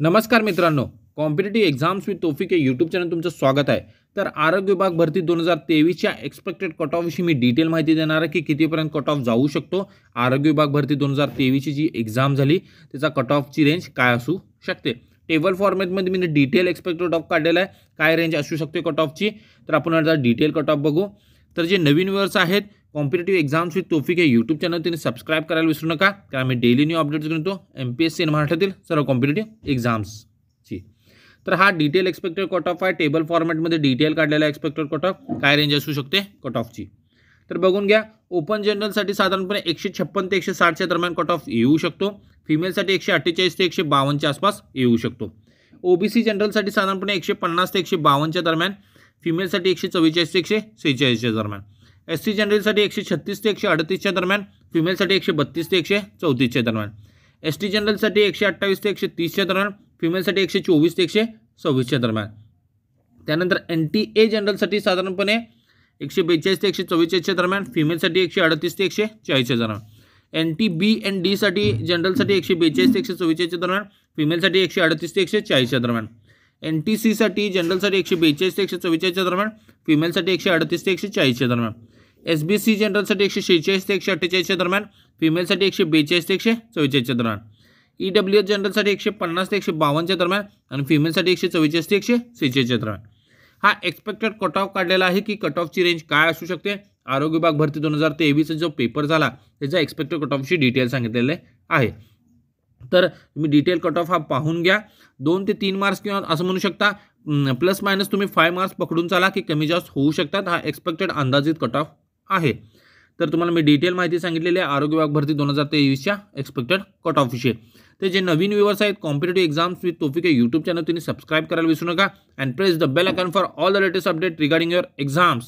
नमस्कार मित्रांनो, competitive exams with Taufiq या यूट्यूब चॅनल तुमचं स्वागत आहे. तर आरोग्य विभाग भरती 2023च्या एक्सपेक्टेड कट ऑफ विषयी मी डिटेल माहिती देणार आहे की कितीपर्यंत कट ऑफ जाऊ शकतो. आरोग्य विभाग भरती 2023ची जी एक्झाम झाली त्याचा कट ऑफची रेंज काय असू शकते. टेबल फॉर्मॅटमध्ये मी डिटेल एक्सपेक्टेड कट ऑफ काढलेला आहे, काय रेंज असू शकते कट ऑफची. तर आपण आता डिटेल कट ऑफ बघू. तर जे नवीन व्ह्यूअर्स आहेत कॉम्पिटिटिव्ह एक्झाम्स विथ तौफिक हे यूट्यूब चॅनल त्यांनी सबस्क्राईब करायला विसरू नका, कारण मी डेली न्यू अपडेट्स घेऊन येतो MPSC आणि महाराष्ट्रातील सर्व कॉम्पिटिटिव्ह एक्झाम्सची. तर हा डिटेल एक्सपेक्टेड कट ऑफ आहे. टेबल फॉर्मॅटमध्ये डिटेल काढलेला एक्सपेक्टेड कट ऑफ, काय रेंज असू शकते कट ऑफची. तर बघून घ्या. ओपन जनरलसाठी साधारणपणे 156 ते 160च्या दरम्यान कट ऑफ येऊ शकतो. फिमेलसाठी 148 ते 152च्या आसपास येऊ शकतो. OBC जनरलसाठी साधारणपणे 150 ते 152च्या दरम्यान, फिमेलसाठी 144 ते 146च्या दरम्यान. SC जनरलसाठी 136 ते 138च्या दरम्यान, फिमेलसाठी 132 ते 134च्या दरम्यान. ST जनरलसाठी 128 ते 130च्या दरम्यान, फिमेलसाठी 124 ते 126च्या दरम्यान. त्यानंतर NTA जनरलसाठी साधारणपणे 142 ते 144च्या दरम्यान, फिमेलसाठी 138 ते 140च्या दरम्यान. NTB&D साठी जनरलसाठी 142 ते 144च्या दरम्यान, फिमेलसाठी 138 ते 140च्या दरम्यान. NTC साठी जनरलसाठी 142 ते 144च्या दरम्यान, फिमेलसाठी 138 ते 140च्या दरम्यान. SBC जनरलसाठी 146 ते 148च्या दरम्यान, फिमेलसाठी 142 ते 144च्या दरम्यान. EWS जनरलसाठी 150 ते 152च्या दरम्यान आणि फिमेलसाठी 144 ते 146च्या दरम्यान. हा एक्सपेक्टेड कट ऑफ काढलेला आहे की कट ऑफची रेंज काय असू शकते. आरोग्य विभाग भरती 2023चा जो पेपर झाला त्याचा एक्सपेक्टेड कट ऑफची डिटेल सांगितलेले आहे. तर तुम्ही डिटेल कट ऑफ हा पाहून घ्या. 2 ते 3 मार्क्स किंवा असं म्हणू शकता प्लस मायनस तुम्ही 5 मार्क्स पकडून चाला की कमी जास्त होऊ शकतात. हा एक्सपेक्टेड अंदाजित कट ऑफ आहे. तर तुम्हाला मी डिटेल माहिती सांगितलेली आहे आरोग्य विभाग भरती 2023च्या एक्सपेक्टेड कट ऑफ विषयी. ते जे नवीन व्ह्यूअर्स आहेत competitive exams with Taufiq YouTube channel त्यांनी सबस्क्राईब करायला विसरू नका and press the bell icon for all the latest update regarding your exams.